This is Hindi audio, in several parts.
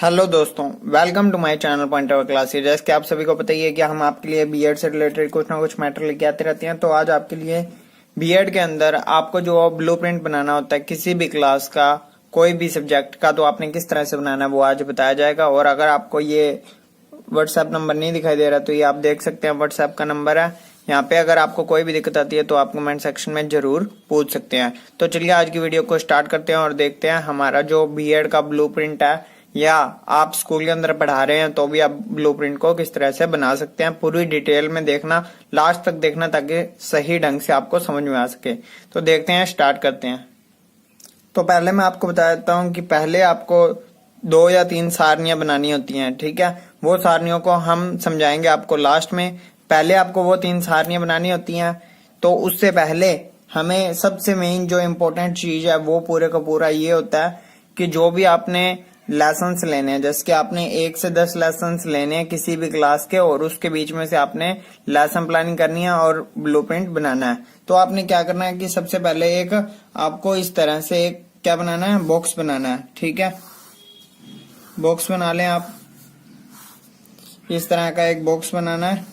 हेलो दोस्तों, welcome to my channel point our classes. जैसे कि आप सभी को पता ही है कि हम आपके लिए बीएड से रिलेटेड कुछ ना कुछ मैटर लेके आते रहते हैं। तो आज आपके लिए बीएड के अंदर आपको जो ब्लूप्रिंट बनाना होता है किसी भी क्लास का, कोई भी सब्जेक्ट का, तो आपने किस तरह से बनाना है वो आज बताया जाएगा। और अगर आपको ये व्हाट्सएप नंबर नहीं दिखाई दे रहा तो ये आप देख सकते हैं, व्हाट्सएप का नंबर है यहाँ पे। अगर आपको कोई भी दिक्कत आती है तो आप कमेंट सेक्शन में जरूर पूछ सकते हैं। तो चलिए आज की वीडियो को स्टार्ट करते हैं और देखते हैं हमारा जो बीएड का ब्लूप्रिंट है, या आप स्कूल के अंदर पढ़ा रहे हैं तो भी आप ब्लूप्रिंट को किस तरह से बना सकते हैं। पूरी डिटेल में देखना, लास्ट तक देखना, ताकि सही ढंग से आपको समझ में आ सके। तो देखते हैं, स्टार्ट करते हैं। तो पहले मैं आपको बता देता हूँ कि पहले आपको 2 या 3 सारनियां बनानी होती हैं, ठीक है। वो सारनियों को हम समझाएंगे आपको लास्ट में। पहले आपको वो 3 सारनियां बनानी होती हैं। तो उससे पहले हमें सबसे मेन जो इम्पोर्टेंट चीज है वो पूरे का पूरा ये होता है कि जो भी आपने लेसन्स लेने हैं, जैसे कि आपने 1 से 10 लेसन्स लेने हैं किसी भी क्लास के, और उसके बीच में से आपने लेसन प्लानिंग करनी है और ब्लूप्रिंट बनाना है। तो आपने क्या करना है कि सबसे पहले एक आपको इस तरह से एक क्या बनाना है, बॉक्स बनाना है, ठीक है। बॉक्स बना लें आप, इस तरह का एक बॉक्स बनाना है,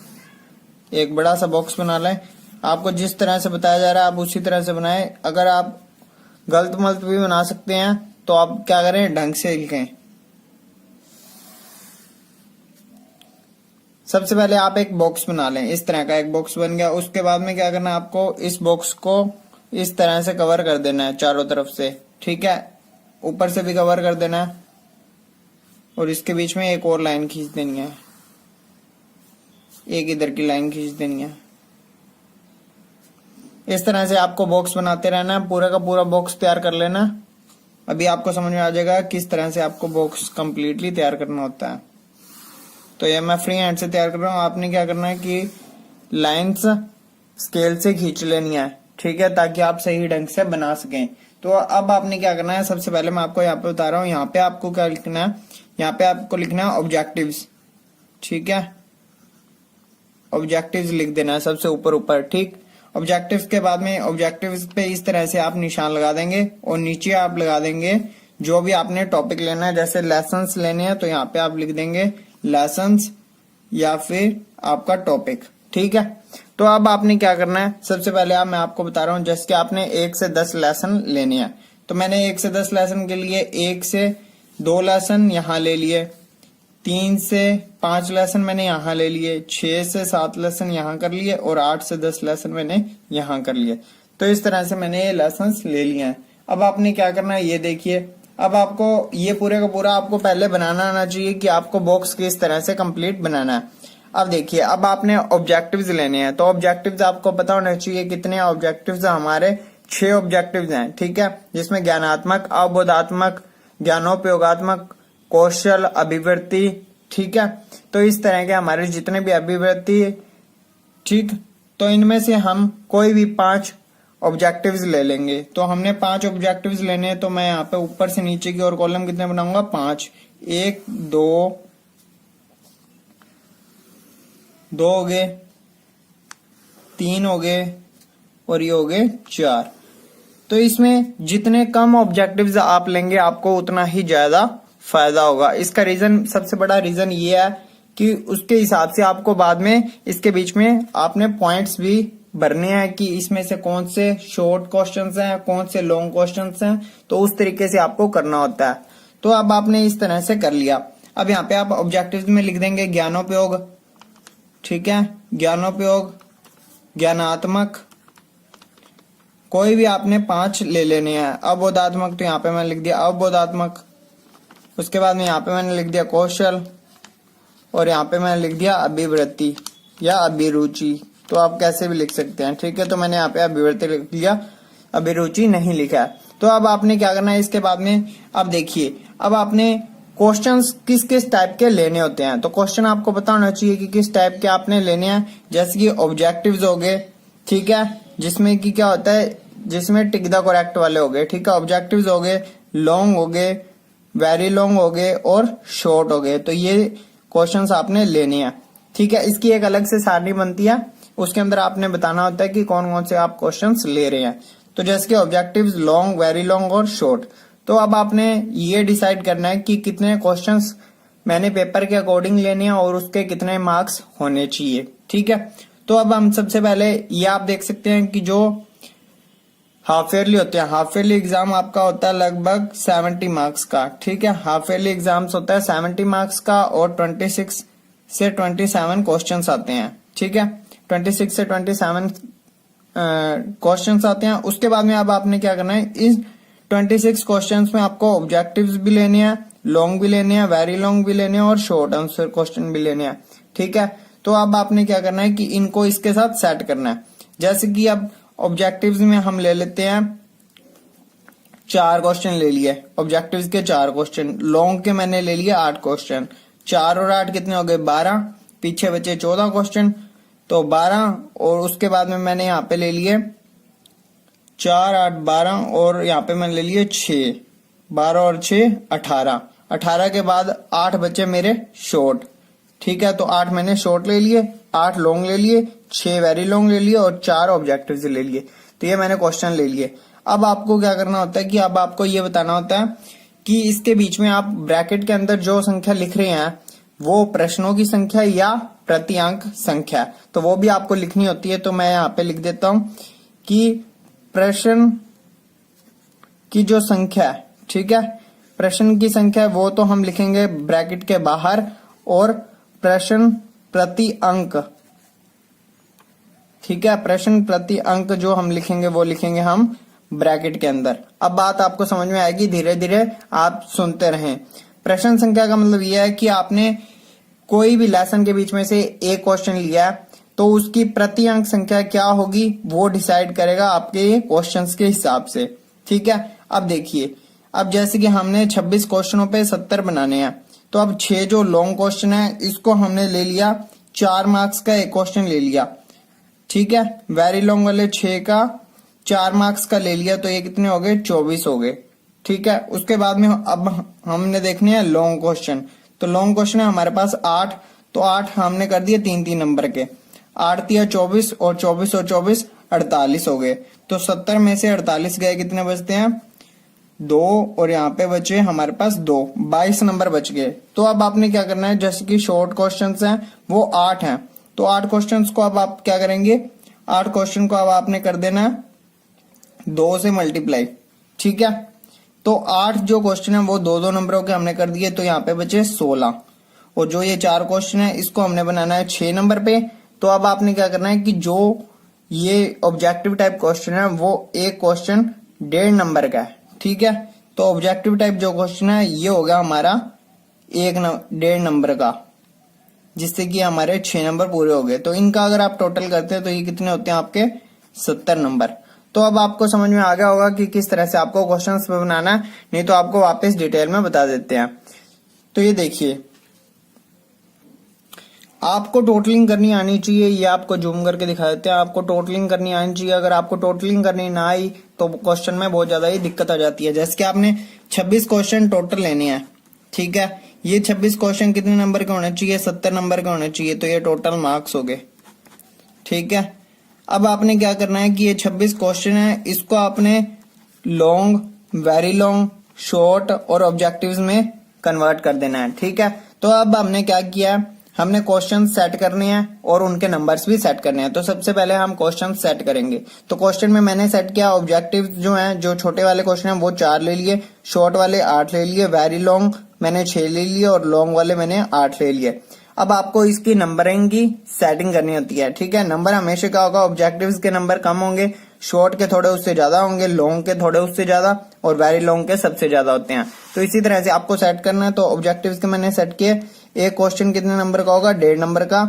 एक बड़ा सा बॉक्स बना लें। आपको जिस तरह से बताया जा रहा है आप उसी तरह से बनाएं। अगर आप गलत मलत भी बना सकते हैं तो आप क्या करें, ढंग से लिखें। सबसे पहले आप एक बॉक्स बना लें, इस तरह का एक बॉक्स बन गया। उसके बाद में क्या करना है, आपको इस बॉक्स को इस तरह से कवर कर देना है चारों तरफ से, ठीक है। ऊपर से भी कवर कर देना है और इसके बीच में एक और लाइन खींच देनी है, एक इधर की लाइन खींच देनी है। इस तरह से आपको बॉक्स बनाते रहना है, पूरा का पूरा बॉक्स तैयार कर लेना। अभी आपको समझ में आ जाएगा किस तरह से आपको बॉक्स कंप्लीटली तैयार करना होता है। तो ये मैं फ्री हैंड से तैयार कर रहा हूँ। आपने क्या करना है कि लाइंस स्केल से खींच लेनी है, ठीक है, ताकि आप सही ढंग से बना सकें। तो अब आपने क्या करना है, सबसे पहले मैं आपको यहाँ पे बता रहा हूँ, यहाँ पे आपको क्या लिखना है, यहाँ पे आपको लिखना है ऑब्जेक्टिव्स, ठीक है। ऑब्जेक्टिव्स लिख देना है सबसे ऊपर, ठीक। ऑब्जेक्टिव्स के बाद में ऑब्जेक्टिव्स पे इस तरह से आप निशान लगा देंगे और नीचे आप लगा देंगे जो भी आपने टॉपिक लेना है। जैसे लेसन्स लेने हैं तो यहाँ पे आप लिख देंगे लेसन्स या फिर आपका टॉपिक, ठीक है। तो अब आपने क्या करना है, सबसे पहले मैं आपको बता रहा हूँ, जैसे कि आपने 1 से 10 लेसन लेने हैं। तो मैंने 1 से 10 लेसन के लिए 1 से 2 लेसन यहाँ ले लिए, 3 से 5 लेसन मैंने यहाँ ले लिए, 6 से 7 लेसन यहाँ कर लिए और 8 से 10 लेसन मैंने यहाँ कर लिए। तो इस तरह से मैंने ये लेसन ले लिए हैं। अब आपने क्या करना है, ये देखिए। अब आपको ये पूरे का पूरा आपको पहले बनाना आना चाहिए कि आपको बॉक्स किस तरह से कंप्लीट बनाना है। अब देखिए, अब आपने ऑब्जेक्टिव्स लेने हैं। तो ऑब्जेक्टिव्स आपको पता होना चाहिए कितने ऑब्जेक्टिव्स हमारे, 6 ऑब्जेक्टिव्स हैं, ठीक है। जिसमें ज्ञानात्मक, अवबोधात्मक, ज्ञानोपयोगात्मक, कौशल, अभिवृत्ति, ठीक है। तो इस तरह के हमारे जितने भी अभिवृत्ति, ठीक। तो इनमें से हम कोई भी 5 ऑब्जेक्टिव्स ले लेंगे। तो हमने 5 ऑब्जेक्टिव्स लेने हैं। तो मैं यहाँ पे ऊपर से नीचे की ओर कॉलम कितने बनाऊंगा, 5। 1 2 2 हो गए, 3 हो गए और ये हो गए 4। तो इसमें जितने कम ऑब्जेक्टिव्स आप लेंगे आपको उतना ही ज्यादा फायदा होगा। इसका रीजन, सबसे बड़ा रीजन ये है कि उसके हिसाब से आपको बाद में इसके बीच में आपने पॉइंट्स भी भरने हैं कि इसमें से कौन से शॉर्ट क्वेश्चंस हैं, कौन से लॉन्ग क्वेश्चंस हैं। तो उस तरीके से आपको करना होता है। तो अब आपने इस तरह से कर लिया। अब यहाँ पे आप ऑब्जेक्टिव्स में लिख देंगे ज्ञानोपयोग, ठीक है। ज्ञानोपयोग, ज्ञानात्मक, कोई भी आपने 5 ले लेने हैं। अवबोधात्मक, तो यहाँ पे मैंने लिख दिया अवबोधात्मक। उसके बाद में यहाँ पे मैंने लिख दिया कौशल और यहाँ पे मैंने लिख दिया अभिवृत्ति या अभिरुचि। तो आप कैसे भी लिख सकते हैं, ठीक है। तो मैंने यहाँ पे अभिवृत्ति लिख दिया, अभिरुचि नहीं लिखा है। तो अब आपने क्या करना है इसके बाद में, अब देखिए, अब आपने क्वेश्चंस किस किस टाइप के लेने होते हैं। तो क्वेश्चन आपको पता होना चाहिए कि किस टाइप के आपने लेने हैं। जैसे कि ऑब्जेक्टिव्स हो गए, ठीक है, जिसमें कि क्या होता है, जिसमें टिक द करेक्ट वाले हो गए, ठीक है। ऑब्जेक्टिव्स हो गए, लॉन्ग हो गए, वेरी लॉन्ग हो गए और शॉर्ट हो गए। तो ये क्वेश्चंस आपने लेने हैं, ठीक है। इसकी एक अलग से सारणी बनती है, उसके अंदर आपने बताना होता है कि कौन कौन से आप क्वेश्चंस ले रहे हैं। तो जैसे कि ऑब्जेक्टिव्स लॉन्ग, वेरी लॉन्ग और शॉर्ट। तो अब आपने ये डिसाइड करना है कि कितने क्वेश्चंस मैंने पेपर के अकॉर्डिंग लेने हैं और उसके कितने मार्क्स होने चाहिए। ठीक है, तो अब हम सबसे पहले ये आप देख सकते हैं कि जो हाफ ईयरली होते हैं, हाफ ईयरली एग्जाम आपका होता है लगभग 70 मार्क्स का। ठीक है, हाफ ईयरली एग्जाम्स होता है 70 मार्क्स का और 26 से 27 क्वेश्चंस आते हैं। ठीक है, 26 से 27 क्वेश्चंस आते हैं। उसके बाद में अब आपने क्या करना है, इस 26 क्वेश्चंस में आपको ऑब्जेक्टिव्स भी लेने हैं, लॉन्ग भी लेने हैं, वेरी लॉन्ग भी लेने हैं और शॉर्ट आंसर क्वेश्चन भी लेने हैं। ठीक है, तो अब आपने क्या करना है कि इनको इसके साथ सेट करना है। जैसे कि अब ऑब्जेक्टिव्स में हम ले लेते हैं 4 क्वेश्चन ले लिए, ऑब्जेक्टिव्स के 4 क्वेश्चन, लॉन्ग के मैंने ले लिए 8 क्वेश्चन, 4 और 8 कितने हो गए 12, पीछे बचे 14 क्वेश्चन, तो 12 और उसके बाद में मैंने यहाँ पे ले लिए 4 8 12 और यहाँ पे मैंने ले लिए 6, 12 और 6 18, 18 के बाद 8 बचे मेरे शॉर्ट। ठीक है, तो 8 मैंने शॉर्ट ले लिए, 8 लॉन्ग ले लिए, 6 वेरी लॉन्ग ले लिए और 4 ऑब्जेक्टिव्स ले लिए। तो ये मैंने क्वेश्चन ले लिए। अब आपको क्या करना होता है कि अब आपको ये बताना होता है कि इसके बीच में आप ब्रैकेट के अंदर जो संख्या लिख रहे हैं वो प्रश्नों की संख्या या प्रति अंक संख्या, तो वो भी आपको लिखनी होती है। तो मैं यहाँ पे लिख देता हूं कि प्रश्न की जो संख्या है, ठीक है, प्रश्न की संख्या वो तो हम लिखेंगे ब्रैकेट के बाहर, और प्रश्न प्रति अंक, ठीक है, प्रश्न प्रति अंक जो हम लिखेंगे वो लिखेंगे हम ब्रैकेट के अंदर। अब बात आपको समझ में आएगी, धीरे धीरे आप सुनते रहें। प्रश्न संख्या का मतलब यह है कि आपने कोई भी लेसन के बीच में से एक क्वेश्चन लिया है तो उसकी प्रति अंक संख्या क्या होगी वो डिसाइड करेगा आपके क्वेश्चंस के हिसाब से। ठीक है, अब देखिए, अब जैसे कि हमने 26 क्वेश्चनों पे 70 बनाने हैं, तो अब 6 जो लॉन्ग क्वेश्चन है इसको हमने ले लिया 4 मार्क्स का एक क्वेश्चन ले लिया। ठीक है, वेरी लॉन्ग वाले 6 का 4 मार्क्स का ले लिया, तो ये कितने हो गए 24 हो गए। ठीक है, उसके बाद में अब हमने देखने हैं लॉन्ग क्वेश्चन, तो लॉन्ग क्वेश्चन है हमारे पास 8, तो 8 हमने कर दिए 3 3 नंबर के, 8 तिया 24 और 24 और 24 48 हो गए। तो 70 में से 48 गए, कितने बचते हैं 2, और यहाँ पे बचे हमारे पास 2, 22 नंबर बच गए। तो अब आपने क्या करना है, जैसे कि शॉर्ट क्वेश्चंस हैं वो 8 हैं, तो 8 क्वेश्चंस को अब आप क्या करेंगे, 8 क्वेश्चन को अब आपने कर देना है 2 से मल्टीप्लाई। ठीक है, तो 8 जो क्वेश्चन है वो 2 2 नंबरों के हमने कर दिए, तो यहाँ पे बचे 16, और जो ये 4 क्वेश्चन है इसको हमने बनाना है 6 नंबर पे। तो अब आपने क्या करना है कि जो ये ऑब्जेक्टिव टाइप क्वेश्चन है वो एक क्वेश्चन 1.5 नंबर का है। ठीक है, तो ऑब्जेक्टिव टाइप जो क्वेश्चन है ये हो गया हमारा 1.5 नंबर का, जिससे कि हमारे 6 नंबर पूरे हो गए। तो इनका अगर आप टोटल करते हैं तो ये कितने होते हैं आपके 70 नंबर। तो अब आपको समझ में आ गया होगा कि किस तरह से आपको क्वेश्चंस पे बनाना है, नहीं तो आपको वापस डिटेल में बता देते हैं। तो ये देखिए, आपको टोटलिंग करनी आनी चाहिए, ये आपको जूम करके दिखा देते हैं, आपको टोटलिंग करनी आनी चाहिए। अगर आपको टोटलिंग करनी ना आई तो क्वेश्चन में बहुत ज्यादा ही दिक्कत आ जाती है। जैसे कि आपने 26 क्वेश्चन टोटल लेने हैं, ठीक है, ये 26 क्वेश्चन कितने नंबर के होने चाहिए, 70 नंबर के होने चाहिए, तो ये टोटल मार्क्स हो गए। ठीक है, अब आपने क्या करना है कि ये 26 क्वेश्चन है इसको आपने लॉन्ग, वेरी लॉन्ग, शॉर्ट और ऑब्जेक्टिव्स में कन्वर्ट कर देना है। ठीक है, तो अब हमने क्या किया, हमने क्वेश्चन सेट करने हैं और उनके नंबर्स भी सेट करने हैं। तो सबसे पहले हम क्वेश्चन सेट करेंगे। तो क्वेश्चन में मैंने सेट किया ऑब्जेक्टिव जो हैं, जो छोटे वाले क्वेश्चन हैं वो 4 ले लिए, शॉर्ट वाले 8 ले लिए, वेरी लॉन्ग मैंने 6 ले लिए और लॉन्ग वाले मैंने 8 ले लिए। अब आपको इसकी नंबरिंग की सेटिंग करनी होती है। ठीक है, नंबर हमेशा क्या होगा, ऑब्जेक्टिव्स के नंबर कम होंगे, शॉर्ट के थोड़े उससे ज्यादा होंगे, लॉन्ग के थोड़े उससे ज्यादा और वेरी लॉन्ग के सबसे ज्यादा होते हैं। तो इसी तरह से आपको सेट करना है। तो ऑब्जेक्टिव्स के मैंने सेट किए, एक क्वेश्चन कितने नंबर का होगा, 1.5 नंबर का,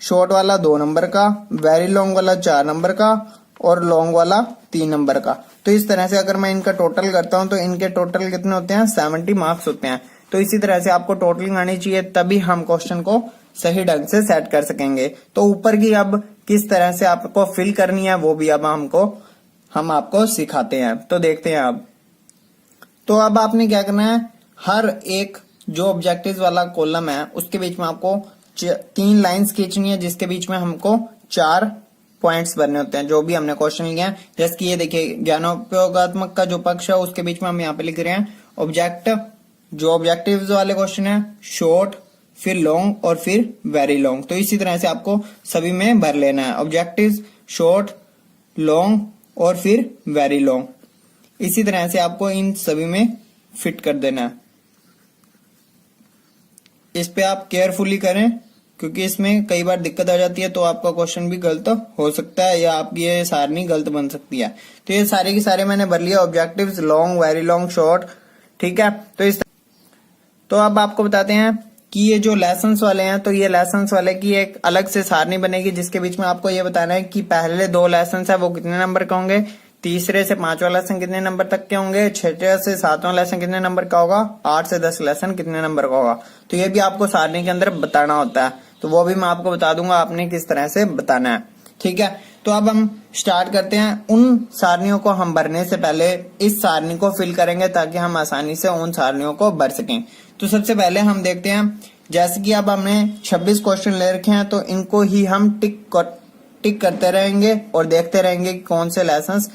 शॉर्ट वाला 2 नंबर का, वेरी लॉन्ग वाला 4 नंबर का और लॉन्ग वाला 3 नंबर का। तो इस तरह से अगर मैं इनका टोटल करता हूं तो इनके टोटल कितने होते हैं, 70 मार्क्स होते हैं। तो इसी तरह से आपको टोटलिंग आनी चाहिए, तभी हम क्वेश्चन को सही ढंग से सेट कर सकेंगे। तो ऊपर की अब किस तरह से आपको फिल करनी है वो भी अब हम आपको सिखाते हैं। तो देखते हैं अब। तो अब आपने क्या करना है, हर एक जो ऑब्जेक्टिव्स वाला कॉलम है उसके बीच में आपको 3 लाइंस खींचनी है, जिसके बीच में हमको 4 पॉइंट्स भरने होते हैं जो भी हमने क्वेश्चन लिया है। जैसे कि ये देखिए ज्ञानोपयोगात्मक का जो पक्ष है उसके बीच में हम यहाँ पे लिख रहे हैं ऑब्जेक्ट, जो ऑब्जेक्टिव्स वाले क्वेश्चन है शॉर्ट, फिर लॉन्ग और फिर वेरी लॉन्ग। तो इसी तरह से आपको सभी में भर लेना है ऑब्जेक्टिव्स, शॉर्ट, लॉन्ग और फिर वेरी लॉन्ग। इसी तरह से आपको इन सभी में फिट कर देना है। इस पे आप केयरफुली करें क्योंकि इसमें कई बार दिक्कत आ जाती है, तो आपका क्वेश्चन भी गलत हो सकता है या आप ये सारणी गलत बन सकती है। तो ये सारे के सारे मैंने भर लिया objectives, long, very long, short, ठीक है। तो अब आपको बताते हैं कि ये जो लेसन्स वाले हैं, तो ये लेसन्स वाले की एक अलग से सारणी बनेगी जिसके बीच में आपको ये बताना है कि पहले 2 लेसन्स है वो कितने नंबर के होंगे, तीसरे से 5वां लेसन कितने नंबर तक के होंगे, 6 से 7वां लेसन कितने नंबर का होगा, 8 से 10 लेसन कितने नंबर का होगा। तो ये भी आपको सारणी के अंदर बताना होता है, तो वो भी मैं आपको बता दूंगा आपने किस तरह से बताना है, ठीक है। तो अब हम स्टार्ट करते हैं। उन सारणियों को हम भरने से पहले इस सारणी को फिल करेंगे ताकि हम आसानी से उन सारणियों को भर सकें। तो सबसे पहले हम देखते हैं, जैसे कि अब हमने 26 क्वेश्चन ले रखे हैं तो इनको ही हम टिक करते रहेंगे और देखते रहेंगे कि कौन से लेसन्स,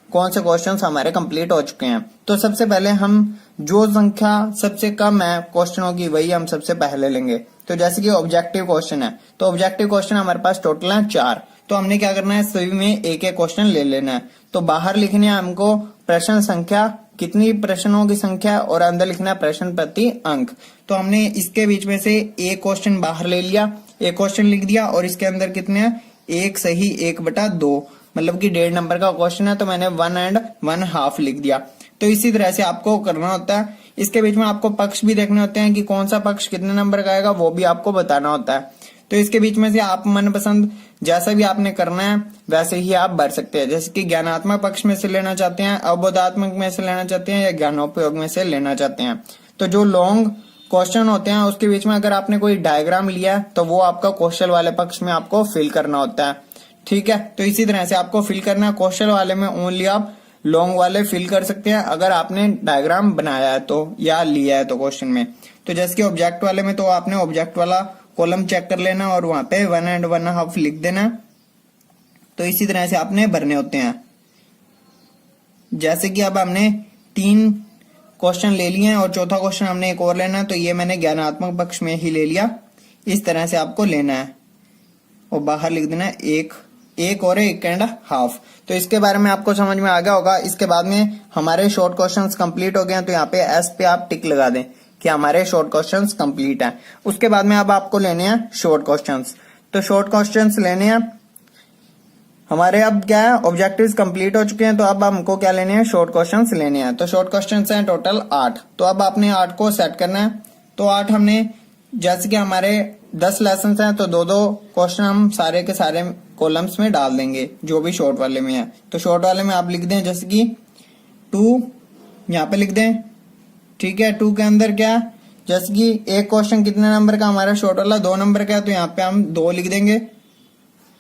कौन से क्वेश्चंस हमारे कंप्लीट हो चुके हैं। तो सबसे पहले हम जो संख्या सबसे कम है क्वेश्चनों की वही हम सबसे पहले लेंगे। तो जैसे कि ऑब्जेक्टिव क्वेश्चन है, तो ऑब्जेक्टिव क्वेश्चन हमारे पास टोटल है 4। तो हमने क्या करना है, सभी में एक एक क्वेश्चन ले लेना है। तो बाहर लिखने है हमको प्रश्न संख्या, कितनी प्रश्नों की संख्या, और अंदर लिखना है प्रश्न प्रति अंक। तो हमने इसके बीच में से एक क्वेश्चन बाहर ले लिया, एक क्वेश्चन लिख दिया और इसके अंदर कितने हैं, 1 सही 1/2, मतलब कि 1.5 नंबर का क्वेश्चन है तो मैंने 1 and 1/2 लिख दिया। तो इसी तरह से आपको करना होता है। इसके बीच में आपको पक्ष भी देखने होते हैं कि कौन सा पक्ष कितने नंबर का आएगा, वो भी आपको बताना होता है। तो इसके बीच में से आप मनपसंद जैसा भी आपने करना है वैसे ही आप भर सकते हैं। जैसे कि ज्ञानात्मक पक्ष में से लेना चाहते हैं, अवबोधात्मक में से लेना चाहते हैं या ज्ञानोपयोग में से लेना चाहते हैं। तो जो लॉन्ग क्वेश्चन होते हैं उसके बीच में अगर आपने कोई डायग्राम लिया है तो वो आपका कौशल वाले पक्ष में आपको फिल करना होता है, ठीक है। तो इसी तरह से आपको फिल करना है। कौशल वाले में ओनली आप लॉन्ग वाले फिल कर सकते हैं अगर आपने डायग्राम बनाया है तो या लिया है तो क्वेश्चन में। तो जैसे कि ऑब्जेक्ट वाले में तो आपने ऑब्जेक्ट वाला कॉलम चेक कर लेना और वहां पे 1 and 1/2 लिख देना। तो इसी तरह से आपने भरने होते हैं। जैसे कि अब हमने 3 क्वेश्चन ले लिए हैं और चौथा क्वेश्चन हमने एक और लेना है, तो ये मैंने ज्ञानात्मक पक्ष में ही ले लिया। इस तरह से आपको लेना है और बाहर लिख देना है 1 और 1.5। तो इसके बारे में आपको समझ में आ गया होगा। इसके बाद में हमारे शॉर्ट क्वेश्चंस कंप्लीट हो गए हैं, तो यहाँ पे एस पे आप टिक लगा दें कि हमारे शॉर्ट क्वेश्चंस कंप्लीट हैं। उसके बाद में अब आपको लेने हैं शॉर्ट क्वेश्चंस। तो शॉर्ट क्वेश्चंस लेने हैं हमारे, अब क्या है, ऑब्जेक्टिव्स कंप्लीट हो चुके हैं तो अब हमको क्या लेने हैं, शॉर्ट क्वेश्चंस लेने हैं। तो शॉर्ट क्वेश्चंस हैं टोटल 8। तो अब आपने 8 को सेट करना है। तो 8 हमने, जैसे कि हमारे 10 लेसन हैं तो 2-2 क्वेश्चन हम सारे के सारे कॉलम्स में डाल देंगे जो भी शॉर्ट वाले में है। तो शॉर्ट वाले में आप लिख दें जैसे कि 2 यहाँ पे लिख दें, ठीक है। 2 के अंदर क्या है, जैसे कि एक क्वेश्चन कितने नंबर का हमारा शॉर्ट वाला 2 नंबर का है तो यहाँ पे हम 2 लिख देंगे।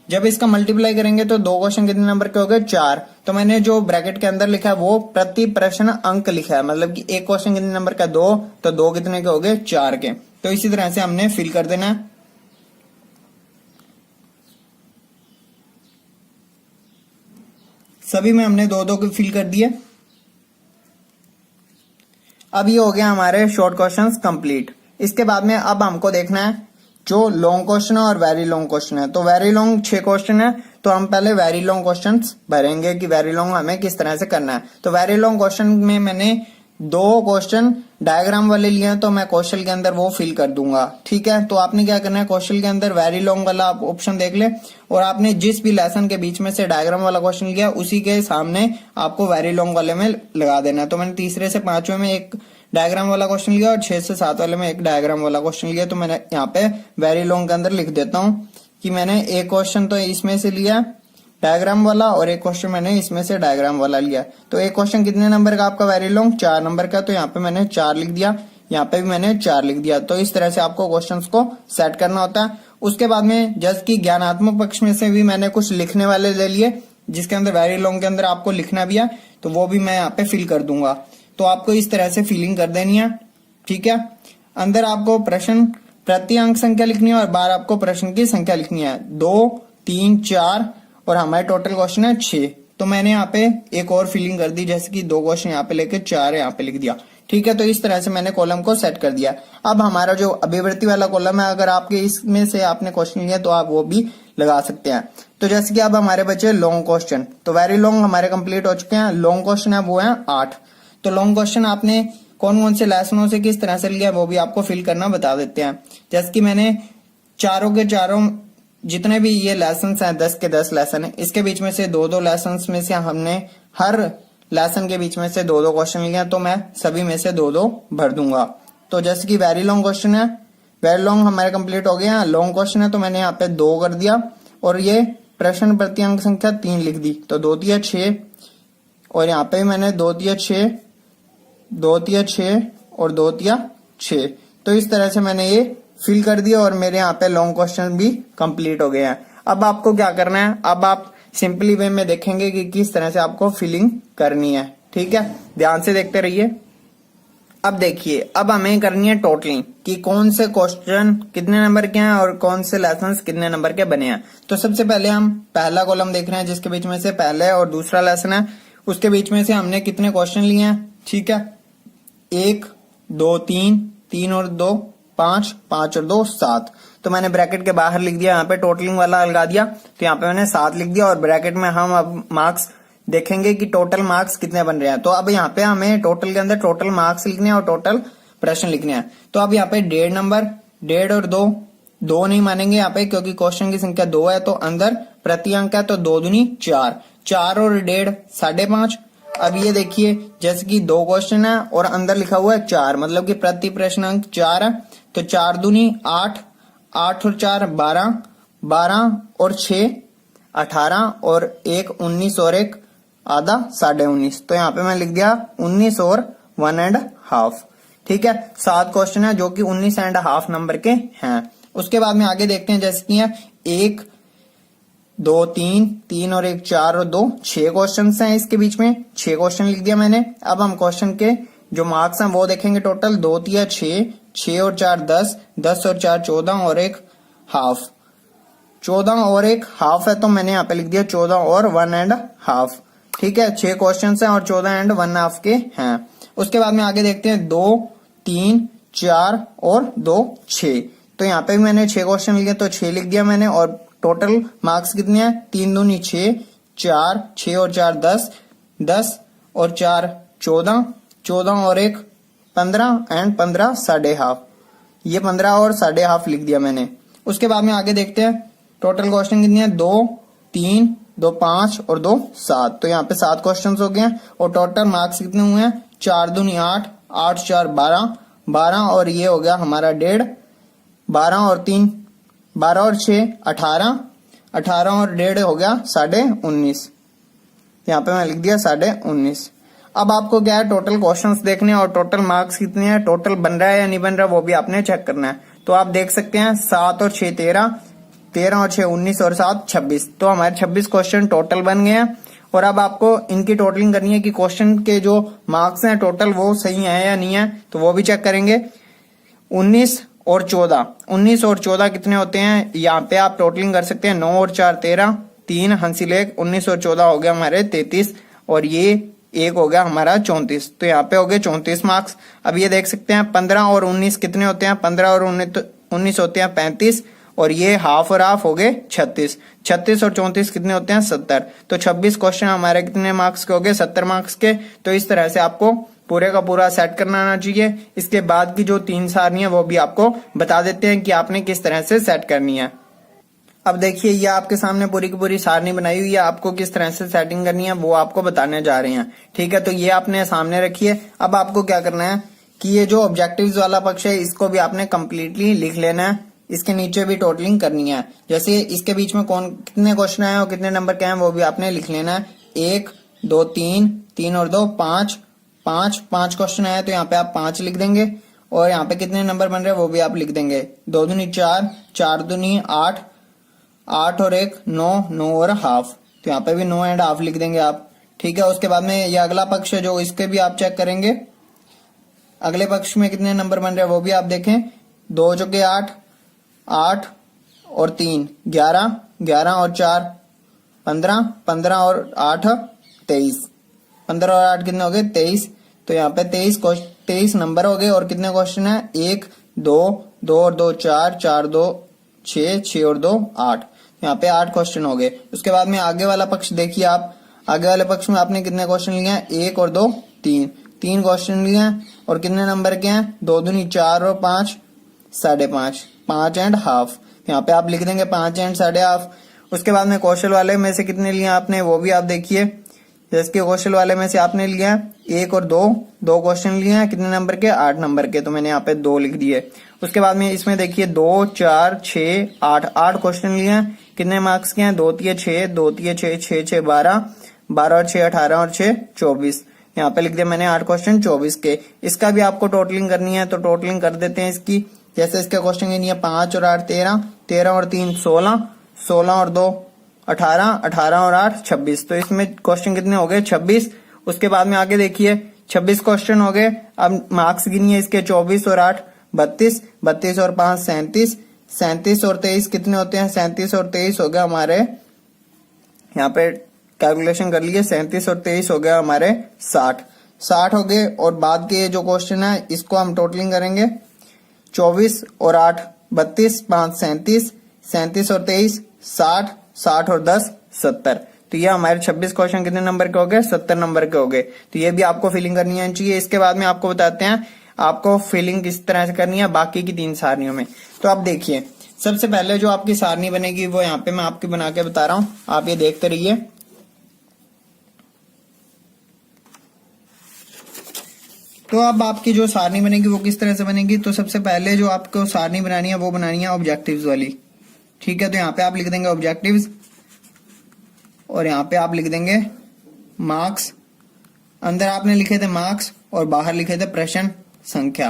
जब इसका मल्टीप्लाई करेंगे तो 2 क्वेश्चन कितने नंबर के हो गए, 4। तो मैंने जो ब्रैकेट के अंदर लिखा है वो प्रति प्रश्न अंक लिखा है, मतलब कि एक क्वेश्चन कितने नंबर का 2, तो 2 कितने के हो गए, 4 के। तो इसी तरह से हमने फिल कर देना है। सभी में हमने 2-2 के फिल कर दिए। अब ये हो गया हमारे शॉर्ट क्वेश्चंस कंप्लीट। इसके बाद में अब हमको देखना है जो लॉन्ग क्वेश्चन है और वेरी लॉन्ग क्वेश्चन है। तो वेरी लॉन्ग 6 क्वेश्चन है तो हम पहले वेरी लॉन्ग क्वेश्चंस भरेंगे कि वेरी लॉन्ग हमें किस तरह से करना है। तो वेरी लॉन्ग क्वेश्चन में मैंने 2 क्वेश्चन डायग्राम वाले लिए हैं तो मैं क्वेश्चन के अंदर वो फिल कर दूंगा, ठीक है। तो आपने क्या करना है, क्वेश्चन के अंदर वेरी लॉन्ग वाला आप ऑप्शन देख ले और आपने जिस भी लेसन के बीच में से डायग्राम वाला क्वेश्चन लिया उसी के सामने आपको वेरी लॉन्ग वाले में लगा देना है। तो मैंने तीसरे से 5वें में एक डायग्राम वाला क्वेश्चन लिया और 6 से 7 वाले में एक डायग्राम वाला क्वेश्चन लिया। तो मैंने यहाँ पे वेरी लॉन्ग के अंदर लिख देता हूँ कि मैंने एक क्वेश्चन तो इसमें से लिया डायग्राम वाला और एक क्वेश्चन मैंने इसमें से डायग्राम वाला लिया। तो एक क्वेश्चन कितने नंबर का आपका वेरी लॉन्ग, 4 नंबर का, तो यहाँ पे मैंने 4 लिख दिया, यहाँ पे भी मैंने 4 लिख दिया। तो इस तरह से आपको क्वेश्चंस को सेट करना होता है। उसके बाद में जैसे कि ज्ञानात्मक पक्ष में से भी मैंने कुछ लिखने वाले ले लिए जिसके अंदर वेरी लॉन्ग के अंदर आपको लिखना भी है, तो वो भी मैं यहाँ पे फिल कर दूंगा। तो आपको इस तरह से फिलिंग कर देनी है, ठीक है। अंदर आपको प्रश्न प्रति अंक संख्या लिखनी है और बाहर आपको प्रश्न की संख्या लिखनी है, 2, 3, 4 और हमारे टोटल क्वेश्चन है 6। तो मैंने यहाँ पे एक और फिलिंग कर दी, जैसे कि 2 क्वेश्चन यहाँ पे लेके 4 यहाँ पे लिख दिया। ठीक है, तो इस तरह से मैंने कॉलम को सेट कर दिया। अब हमारा जो अभिवृत्ति वाला कॉलम है, अगर आपके इसमें से आपने क्वेश्चन लिया तो आप वो भी लगा सकते हैं। तो जैसे कि अब हमारे बचे लॉन्ग क्वेश्चन, तो वेरी लॉन्ग हमारे कंप्लीट हो चुके हैं। लॉन्ग क्वेश्चन है वो है 8। तो लॉन्ग क्वेश्चन आपने कौन कौन से लेसनों से किस तरह से लिया वो भी आपको फिल करना बता देते हैं। जैसे कि मैंने चारों के चारों जितने भी ये लेसन हैं 10 के 10 लेसन है, इसके बीच में से 2-2 लेसन में से हमने हर लेसन के बीच में से 2-2 क्वेश्चन लिया, तो मैं सभी में से 2-2 भर दूंगा। तो जैसे कि वेरी लॉन्ग क्वेश्चन है, वेरी लॉन्ग हमारे कंप्लीट हो गए हैं। लॉन्ग क्वेश्चन है तो मैंने यहाँ पे 2 कर दिया और ये प्रश्न प्रति अंक संख्या 3 लिख दी, तो 2 तिया 6 और यहाँ पे मैंने 2 तिया 6, 2 तिया 6 और 2 तिया 6। तो इस तरह से मैंने ये फिल कर दिया और मेरे यहाँ पे लॉन्ग क्वेश्चन भी कंप्लीट हो गए हैं। अब आपको क्या करना है, अब आप सिंपली वे में देखेंगे कि किस तरह से आपको फिलिंग करनी है। ठीक है, ध्यान से देखते रहिए। अब देखिए, अब हमें करनी है टोटलिंग कि कौन से क्वेश्चन कितने नंबर के हैं और कौन से लेसन कितने नंबर के बने हैं। तो सबसे पहले हम पहला कॉलम देख रहे हैं, जिसके बीच में से पहले और दूसरा लेसन है, उसके बीच में से हमने कितने क्वेश्चन लिए हैं। ठीक है, 1 2 3, 3 और 2 5, 5 और 2 7। तो मैंने ब्रैकेट के बाहर लिख दिया, यहाँ पे टोटलिंग वाला लगा दिया, तो यहाँ पे मैंने 7 लिख दिया और ब्रैकेट में हम अब मार्क्स देखेंगे कि टोटल मार्क्स कितने बन रहे हैं। तो अब यहाँ पे हमें टोटल के अंदर टोटल मार्क्स लिखने हैं और टोटल प्रश्न लिखने हैं। तो अब यहाँ पे 1.5 नंबर, 1.5 और 2 नहीं मानेंगे यहाँ पे, क्योंकि क्वेश्चन की संख्या 2 है, तो अंदर प्रति अंक है, तो 2 दूनी 4, 4 और 1.5 5.5। अब ये देखिए, जैसे कि 2 क्वेश्चन है और अंदर लिखा हुआ है 4, मतलब कि प्रति प्रश्न अंक 4 है, तो 4 दूनी 8, 8 और 4 12, 12 और 6 18 और 1 19 और 1 आधा 19.5। तो यहाँ पे मैं लिख दिया 19 और 1.5। ठीक है, 7 क्वेश्चन है जो कि 19.5 नंबर के हैं। उसके बाद में आगे देखते हैं, जैसे कि 1 2 3, 3 और 1 4 और 2 6 क्वेश्चन हैं, इसके बीच में 6 क्वेश्चन लिख दिया मैंने। अब हम क्वेश्चन के जो मार्क्स हैं वो देखेंगे। टोटल 2 तिया 6, 6 और 4 10, 10 और 4 14 और 1 हाफ, 14 और 1 हाफ है, तो मैंने यहाँ पे लिख दिया 14 और 1.5। ठीक है, 6 क्वेश्चन हैं और 14 एंड 1.5 के हैं। उसके बाद में आगे देखते हैं 2 3 4 और 2 6। तो यहाँ पे भी मैंने 6 क्वेश्चन लिए, तो 6 लिख दिया मैंने और टोटल मार्क्स कितने हैं, 3 दूनी 6, 4 6 और 4 10, 10 और 4 14, 14 और 1 15 एंड 15 1.5। ये 15 और 1.5 लिख दिया मैंने। उसके बाद में आगे देखते हैं टोटल क्वेश्चन कितने हैं, 2 3 2 5 और 2 7। तो यहाँ पे 7 क्वेश्चन हो गए हैं और टोटल मार्क्स कितने हुए हैं, 4 दूनी 8, 8 4 12, 12 और ये हो गया हमारा 1.5, 12 और 3 12 और 6 18, 18 और 1.5 हो गया 19.5। यहाँ पे मैं लिख दिया 19.5। अब आपको क्या है, टोटल क्वेश्चंस देखने और टोटल मार्क्स कितने हैं, टोटल बन रहा है या नहीं बन रहा वो भी आपने चेक करना है। तो आप देख सकते हैं 7 और 6 13, 13 और 6 19 और 7 26। तो हमारे 26 क्वेश्चन टोटल बन गए हैं। और अब आपको इनकी टोटलिंग करनी है कि क्वेश्चन के जो मार्क्स हैं टोटल वो सही है या नहीं है, तो वो भी चेक करेंगे। 19 और 14, 19 और 14 कितने होते हैं, यहाँ पे आप टोटलिंग कर सकते हैं। 9 और 4 13, 3 हंसी लेक, 19 और 14 हो गया हमारे 33 और ये 1 हो गया हमारा 34। तो यहाँ पे हो गए 34 मार्क्स। अब ये देख सकते हैं 15 और 19 कितने होते हैं, 15 और 19 होते हैं 35 और ये हाफ और हाफ हो गए 36, 36 और 34 कितने होते हैं 70। तो 26 क्वेश्चन हमारे कितने मार्क्स के हो गए, 70 मार्क्स के। तो इस तरह से आपको पूरे का पूरा सेट करना आना चाहिए। इसके बाद की जो 3 सारणी है वो भी आपको बता देते हैं कि आपने किस तरह से सेट करनी है। अब देखिए, ये आपके सामने पूरी की पूरी सारणी बनाई हुई है, आपको किस तरह से सेटिंग करनी है वो आपको बताने जा रहे हैं। ठीक है, तो ये आपने सामने रखिए। अब आपको क्या करना है कि ये जो ऑब्जेक्टिव्स वाला पक्ष है इसको भी आपने कंप्लीटली लिख लेना है। इसके नीचे भी टोटलिंग करनी है, जैसे इसके बीच में कौन कितने क्वेश्चन आए और कितने नंबर के हैं वो भी आपने लिख लेना है। 1 2 3, 3 और 2 5, 5 क्वेश्चन आए तो यहाँ पे आप 5 लिख देंगे और यहाँ पे कितने नंबर बन रहे हैं वो भी आप लिख देंगे। 2 दूनी 4, 4 दूनी 8, 8 और 1 9, 9 और हाफ, तो यहाँ पे भी 9 एंड हाफ लिख देंगे आप। ठीक है, उसके बाद में ये अगला पक्ष है जो इसके भी आप चेक करेंगे। अगले पक्ष में कितने नंबर बन रहे हैं वो भी आप देखें। 2 चौके 8, 8 और 3 11, 11 और 4 15, 15 और 8 23, 15 और 8 कितने हो गए 23। तो यहाँ पे 23 नंबर हो गए। और कितने क्वेश्चन है 1 2 2 और 2 4, 4 2 6, 6 और 2 8। यहाँ पे 8 क्वेश्चन हो गए। उसके बाद में आगे वाला पक्ष देखिए आप, आगे वाले पक्ष में आपने कितने क्वेश्चन लिए हैं 1 और 2 3, 3 क्वेश्चन लिए हैं। और कितने नंबर के हैं 2 दूनी 4 और 5 5.5, 5 एंड हाफ। यहाँ पे आप लिख देंगे 5 एंड 5.5। उसके बाद में कौशल वाले में से कितने लिए आपने वो भी आप देखिए। जैसे कि कौशल वाले में से आपने लिया 1 और 2 क्वेश्चन लिए हैं कितने नंबर के 8 नंबर के, तो मैंने यहाँ पे 2 लिख दिए। उसके बाद में इसमें देखिए 2 4 6 8 क्वेश्चन लिए हैं कितने मार्क्स के हैं 2 3 6, 2 3 6, 6 6 12, 12 और 6 18 और 6 24। यहाँ पे लिख दिया मैंने 8 क्वेश्चन 24 के। इसका भी आपको टोटलिंग करनी है तो टोटलिंग कर देते हैं इसकी। जैसे इसका क्वेश्चन ये नहीं है 5 और 8 13, 13 और 3 16, 16 और 2 18, 18 और 8 26। तो इसमें क्वेश्चन कितने हो गए 26। उसके बाद में आगे देखिए 26 क्वेश्चन हो गए। अब मार्क्स गिनिए इसके 24 और 8 32, 32 और 5 37, 37 और 23 कितने होते हैं 37 और 23 हो गया हमारे, यहाँ पे कैलकुलेशन कर लिए 37 और 23 हो गया हमारे 60 हो गए। और बाद के जो क्वेश्चन है इसको हम टोटलिंग करेंगे 24 और 8 32, 5 37, 37 और 23 60, 60 और 10 70। तो ये हमारे 26 क्वेश्चन कितने नंबर के हो गए 70 नंबर के हो गए। तो ये भी आपको फिलिंग करनी है चाहिए। इसके बाद में आपको बताते हैं आपको फिलिंग किस तरह से करनी है बाकी की 3 सारनियों में। तो आप देखिए सबसे पहले जो आपकी सारनी बनेगी वो यहाँ पे मैं आपकी बना के बता रहा हूं, आप ये देखते रहिए। तो अब आपकी जो सारनी बनेगी वो किस तरह से बनेगी, तो सबसे पहले जो आपको सारनी बनानी है वो बनानी है ऑब्जेक्टिव्स वाली। ठीक है, तो यहाँ पे आप लिख देंगे ऑब्जेक्टिव्स और यहाँ पे आप लिख देंगे मार्क्स। अंदर आपने लिखे थे मार्क्स और बाहर लिखे थे प्रश्न संख्या,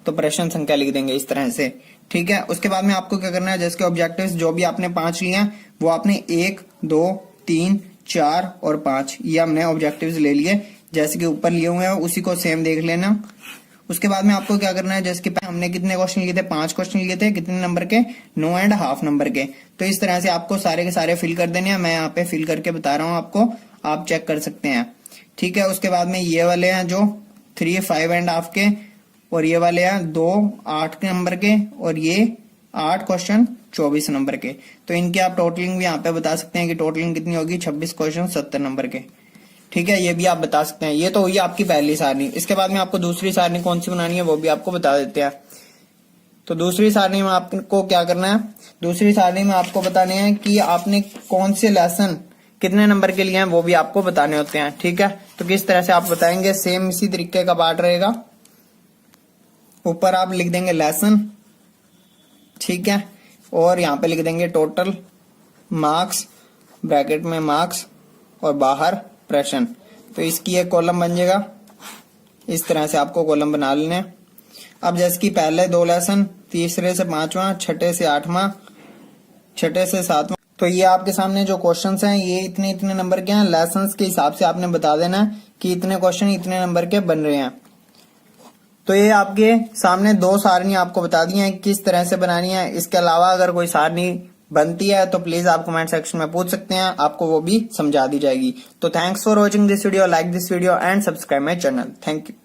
तो प्रश्न संख्या लिख देंगे इस तरह से। ठीक है, उसके बाद में आपको क्या करना है जैसे ऑब्जेक्टिव्स जो भी आपने 5 लिए वो आपने 1 2 3 4 और 5 ये हमने ऑब्जेक्टिव्स ले लिए जैसे कि ऊपर लिए हुए हैं उसी को सेम देख लेना। उसके बाद में आपको क्या करना है जैसे कि हमने कितने क्वेश्चन लिए थे 5 क्वेश्चन लिए थे कितने नंबर के 9 एंड हाफ नंबर के। तो इस तरह से आपको सारे के सारे फिल कर देने हैं। मैं यहाँ पे फिल करके बता रहा हूँ आपको, आप चेक कर सकते हैं। ठीक है, उसके बाद में ये वाले हैं जो 3 5 एंड हाफ के और ये वाले हैं 2 8 नंबर के और ये 8 क्वेश्चन 24 नंबर के। तो इनकी आप टोटलिंग भी यहाँ पे बता सकते हैं कि टोटलिंग कितनी होगी 26 क्वेश्चन 70 नंबर के। ठीक है, ये भी आप बता सकते हैं। ये तो हुई आपकी पहली सारणी। इसके बाद में आपको दूसरी सारणी कौन सी बनानी है वो भी आपको बता देते हैं। तो दूसरी सारणी में आपको क्या करना है, दूसरी सारणी में आपको बताने हैं कि आपने कौन से लेसन कितने नंबर के लिए हैं वो भी आपको बताने होते हैं। ठीक है, तो किस तरह से आप बताएंगे, सेम इसी तरीके का पार्ट रहेगा। ऊपर आप लिख देंगे लेसन, ठीक है, और यहाँ पे लिख देंगे टोटल मार्क्स, ब्रैकेट में मार्क्स और बाहर प्रश्न। तो इसकी एक कॉलम बन जाएगा, इस तरह से आपको कॉलम बना लेने हैं। अब जैसे कि पहले 2 लेसन, तीसरे से 5वां, छठे से 8वां, छठे से 7वां, तो ये आपके सामने जो क्वेश्चंस हैं ये इतने इतने नंबर के हैं। लेसन्स के हिसाब से आपने बता देना है कि इतने क्वेश्चन इतने नंबर के बन रहे हैं। तो ये आपके सामने 2 सारणी आपको बता दी हैं किस तरह से बनानी है। इसके अलावा अगर कोई सारणी बनती है तो प्लीज आप कमेंट सेक्शन में पूछ सकते हैं, आपको वो भी समझा दी जाएगी। तो thanks for watching this video, like this video and subscribe my channel. Thank you.